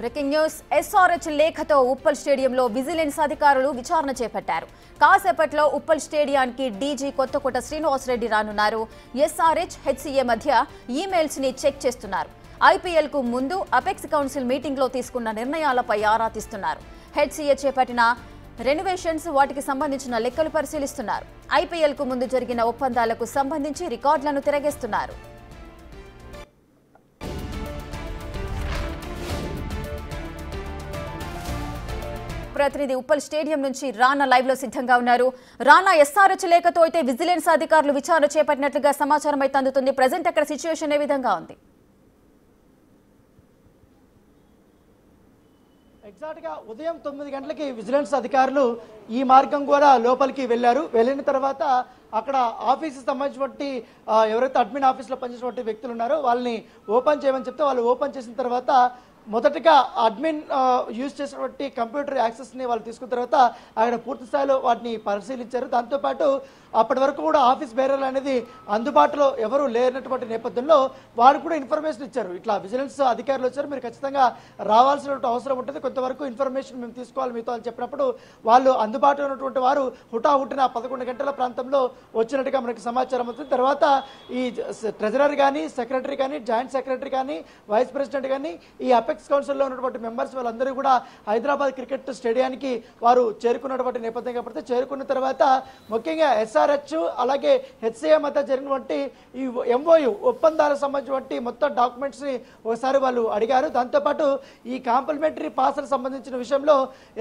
Breaking news SRH లేఖతో Uppal స్టేడియంలో vigilance అధికారులు విచారణ చేపట్టారు. కాసేపట్లో ఉప్పల్ స్టేడియానికి డీజీ కొత్తకోట శ్రీనివాసరెడ్డి రానున్నారు. ఎస్ఆర్హెచ్ హెచ్సీఏ మధ్య ఈమెయిల్స్ ని చెక్ చేస్తున్నారు. ఐపీఎల్ కు ముందు అపెక్స్ కౌన్సిల్ మీటింగ్ లో తీసుకున్న నిర్ణయాలపై ఆరా తీస్తున్నారు. హెచ్సీఏ చేపట్టిన రెనోవేషన్స్ వాటికి సంబంధించిన లెక్కలు పరిశీలిస్తున్నారు. ఐపీఎల్ కు ముందు జరిగిన ఒప్పందాలకు సంబంధించి రికార్డులను తిరగేస్తున్నారు. ప్రతినిధి ఉప్పల్ స్టేడియం నుంచి రానా లైవ్ లో సిద్ధంగా ఉన్నారు. రానా, ఎస్ఆర్హెచ్ లేఖతో అయితే విజిలెన్స్ అధికారులు విచారణ చేపట్టినట్లుగా సమాచారం అయితే అందుతుంది. ప్రెజెంట్ అక్కడ సిచ్యువేషన్ ఏ విధంగా ఉంది? ఎగ్జాక్ట్ గా ఉదయం 9 గంటలకి విజిలెన్స్ అధికారులు ఈ మార్గం కూడా లోపలికి వెళ్ళారు. వెళ్ళిన తర్వాత అక్కడ ఆఫీస్కి సంబంధించినటువంటి ఎవరైతే అడ్మిన్ ఆఫీస్లో పనిచేసినటువంటి వ్యక్తులు ఉన్నారో వాళ్ళని ఓపెన్ చేయమని చెప్తే వాళ్ళు ఓపెన్ చేసిన తర్వాత మొదటగా అడ్మిన్ యూజ్ చేసినటువంటి కంప్యూటర్ యాక్సెస్ని వాళ్ళు తీసుకున్న తర్వాత అక్కడ పూర్తి స్థాయిలో వాటిని పరిశీలించారు. దాంతోపాటు అప్పటి వరకు కూడా ఆఫీస్ బేరర్లు అనేది అందుబాటులో ఎవరు లేనటువంటి నేపథ్యంలో వాళ్ళు కూడా ఇన్ఫర్మేషన్ ఇచ్చారు. ఇట్లా విజిలెన్స్ అధికారులు వచ్చారు, మీరు ఖచ్చితంగా రావాల్సినటువంటి అవసరం ఉంటుంది, కొంతవరకు ఇన్ఫర్మేషన్ మేము తీసుకోవాలి మీతో అని చెప్పినప్పుడు వాళ్ళు అందుబాటులో ఉన్నటువంటి వారు హుటాహుటిన 11 గంటల ప్రాంతంలో వచ్చినట్టుగా మనకి సమాచారం అవుతుంది. తర్వాత ఈ ట్రెజరర్ కానీ, సెక్రటరీ కానీ, జాయింట్ సెక్రటరీ కానీ, వైస్ ప్రెసిడెంట్ కానీ, ఈ అపెక్స్ కౌన్సిల్లో ఉన్నటువంటి మెంబర్స్ వాళ్ళందరూ కూడా హైదరాబాద్ క్రికెట్ స్టేడియానికి వారు చేరుకున్నటువంటి నేపథ్యం కాబట్టి చేరుకున్న తర్వాత ముఖ్యంగా ఎస్ఆర్హెచ్ అలాగే హెచ్సీఏ మధ్య జరిగినటువంటి ఈ ఎంఓయు ఒప్పందాలకు సంబంధించినటువంటి మొత్తం డాక్యుమెంట్స్ ని ఒకసారి వాళ్ళు అడిగారు. దాంతోపాటు ఈ కాంప్లిమెంటరీ పాస్లకు సంబంధించిన విషయంలో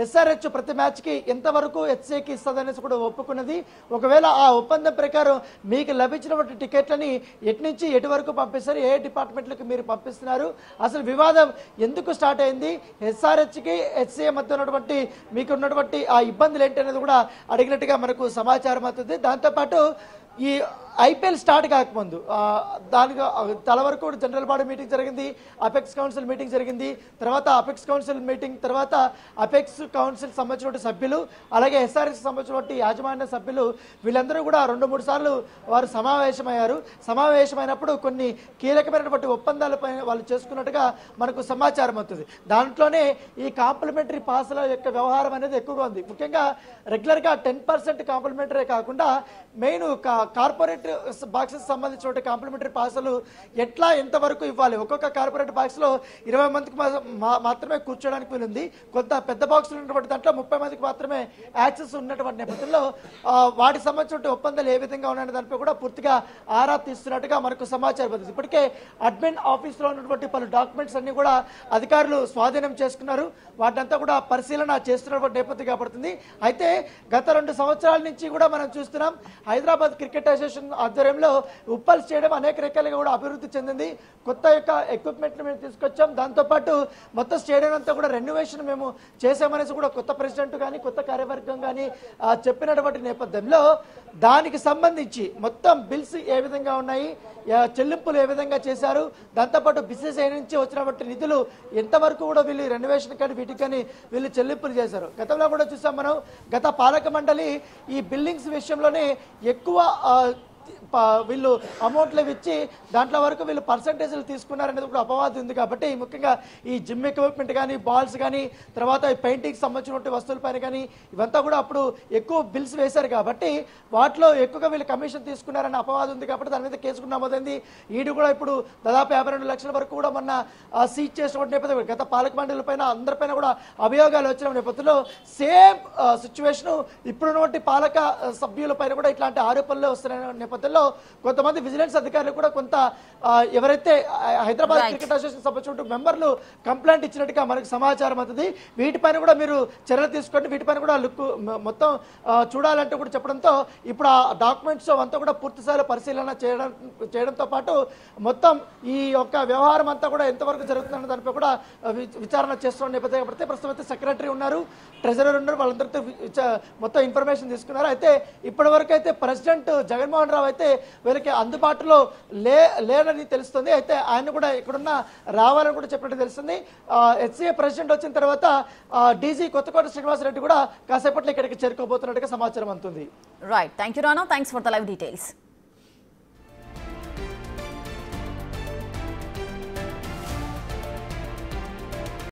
ఎస్ఆర్హెచ్ ప్రతి మ్యాచ్ కి ఎంతవరకు హెచ్సీఏకి ఇస్తుందనేసి కూడా ఒప్పుకున్నది. ఒకవేళ ఆ ఒప్పందం ప్రకారం మీకు లభించినటువంటి టికెట్లని ఎటు నుంచి ఎటు వరకు పంపిస్తారు, ఏ డిపార్ట్మెంట్లకు మీరు పంపిస్తున్నారు, అసలు వివాదం ఎందుకు స్టార్ట్ అయింది, ఎస్ఆర్హెచ్కి హెచ్సీఏ మధ్య ఉన్నటువంటి మీకు ఉన్నటువంటి ఆ ఇబ్బందులు ఏంటి అనేది కూడా అడిగినట్టుగా మనకు సమాచారం అవుతుంది. దాంతోపాటు ఈ ఐపీఎల్ స్టార్ట్ కాకముందు దానికి తల వరకు కూడా జనరల్ బాడీ మీటింగ్ జరిగింది, అపెక్స్ కౌన్సిల్ మీటింగ్ జరిగింది. తర్వాత అపెక్స్ కౌన్సిల్ మీటింగ్ తర్వాత అపెక్స్ కౌన్సిల్ సంబంధించిన సభ్యులు అలాగే ఎస్ఆర్హెచ్ సంబంధించినటువంటి యాజమాన్య సభ్యులు వీళ్ళందరూ కూడా 2-3 సార్లు వారు సమావేశమయ్యారు. సమావేశమైనప్పుడు కొన్ని కీలకమైనటువంటి ఒప్పందాలపై వాళ్ళు చేసుకున్నట్టుగా మనకు సమాచారం అవుతుంది. దాంట్లోనే ఈ కాంప్లిమెంటరీ పాస్ల యొక్క వ్యవహారం అనేది ఎక్కువగా ఉంది. ముఖ్యంగా రెగ్యులర్గా 10% కాంప్లిమెంటరీ కాకుండా మెయిన్ కార్పొరేట్ బాక్సెస్ సంబంధించిన కాంప్లిమెంటరీ పాసులు ఎట్లా ఎంతవరకు ఇవ్వాలి, ఒక్కొక్క కార్పొరేట్ బాక్స్ లో 20 మందికి మాత్రమే కూర్చోడానికి వీలుంది, కొంత పెద్ద బాక్సులు ఉన్నటువంటి దాంట్లో 30 మందికి మాత్రమే యాక్సెస్ ఉన్నటువంటి నేపథ్యంలో వాటికి సంబంధించిన ఒప్పందాలు ఏ విధంగా ఉన్నాయనే దానిపై కూడా పూర్తిగా ఆరా తీస్తున్నట్టుగా మనకు సమాచారం ఉంది. ఇప్పటికే అడ్మిన్ ఆఫీస్ లో ఉన్నటువంటి పలు డాక్యుమెంట్స్ అన్ని కూడా అధికారులు స్వాధీనం చేసుకున్నారు. వాటినంతా కూడా పరిశీలన చేస్తున్నటువంటి నేపథ్యం కాబడుతుంది. అయితే గత 2 సంవత్సరాల నుంచి కూడా మనం చూస్తున్నాం హైదరాబాద్ క్రికెట్ అసోసియేషన్ ఆధ్వర్యంలో ఉప్పల్ స్టేడియం అనేక రకాలుగా కూడా అభివృద్ధి చెందింది. కొత్త యొక్క ఎక్విప్మెంట్ మేము తీసుకొచ్చాం, దాంతోపాటు మొత్తం స్టేడియం అంతా కూడా రెనోవేషన్ మేము చేసామనేసి కూడా కొత్త ప్రెసిడెంట్ కానీ కొత్త కార్యవర్గం కానీ చెప్పినటువంటి నేపథ్యంలో దానికి సంబంధించి మొత్తం బిల్స్ ఏ విధంగా ఉన్నాయి, చెల్లింపులు ఏ విధంగా చేశారు, దాంతోపాటు బిసిసిఐ నుంచి వచ్చినటువంటి నిధులు ఎంతవరకు కూడా వీళ్ళు రెనోవేషన్ కానీ వీటికి కానీ వీళ్ళు చెల్లింపులు చేశారు. గతంలో కూడా చూసాం మనం, గత పాలక మండలి ఈ బిల్డింగ్స్ విషయంలోనే ఎక్కువ వీళ్ళు అమౌంట్లు ఇచ్చి దాంట్లో వరకు వీళ్ళు పర్సంటేజ్లు తీసుకున్నారనేది కూడా అపవాదం ఉంది. కాబట్టి ముఖ్యంగా ఈ జిమ్ ఎక్విప్మెంట్ కానీ బాల్స్ కానీ తర్వాత పెయింటింగ్కి సంబంధించినటువంటి వస్తువులపైన కానీ ఇవంతా కూడా అప్పుడు ఎక్కువ బిల్స్ వేశారు కాబట్టి వాటిలో ఎక్కువగా వీళ్ళు కమిషన్ తీసుకున్నారని అపవాదం ఉంది. కాబట్టి దాని మీద కేసు కూడా నమోదైంది. ఈడు కూడా ఇప్పుడు దాదాపు 52 లక్షల వరకు కూడా మొన్న సీజ్ చేసినటువంటి నేపథ్యం గత పాలక మండలి పైన అందరిపైన కూడా అభియోగాలు వచ్చిన నేపథ్యంలో సేమ్ సిచ్యువేషన్ ఇప్పుడున్నటువంటి పాలక సభ్యుల పైన కూడా ఇట్లాంటి ఆరోపణలు వస్తున్న నేపథ్యంలో కొంతమంది విజిలెన్స్ అధికారులు కూడా కొంత ఎవరైతే హైదరాబాద్ క్రికెట్ అసోసియేషన్ సంబంధించిన మెంబర్లు కంప్లైంట్ ఇచ్చినట్టుగా మనకు సమాచారం అవుతుంది. వీటిపైన కూడా మీరు చర్యలు తీసుకోండి, వీటిపైన కూడా లుక్ మొత్తం చూడాలంటూ కూడా చెప్పడంతో ఇప్పుడు ఆ డాక్యుమెంట్స్ అంతా కూడా పూర్తి స్థాయిలో పరిశీలన చేయడంతో పాటు మొత్తం ఈ యొక్క వ్యవహారం అంతా కూడా ఎంతవరకు జరుగుతుందన్న దానిపై కూడా విచారణ చేస్తున్న నేపథ్యం పడితే ప్రస్తుతం అయితే సెక్రటరీ ఉన్నారు, ట్రెజరర్ ఉన్నారు, వాళ్ళందరితో మొత్తం ఇన్ఫర్మేషన్ తీసుకున్నారు. అయితే ఇప్పటి వరకు అయితే ప్రెసిడెంట్ జగన్మోహన్ రావు అయితే వీళ్ళకి అందుబాటులో లేనని తెలుస్తుంది. అయితే ఆయన కూడా ఇక్కడున్న రావాలని కూడా చెప్పినట్టు తెలుస్తుంది. హెచ్సీఏ ప్రెసిడెంట్ వచ్చిన తర్వాత డీజీ కొత్తకోట శ్రీనివాసరెడ్డి కూడా కాసేపట్లో ఇక్కడికి చేరుకోబోతున్నట్టుగా సమాచారం అందుతుంది. Right, thank you Rana, thanks for the live details.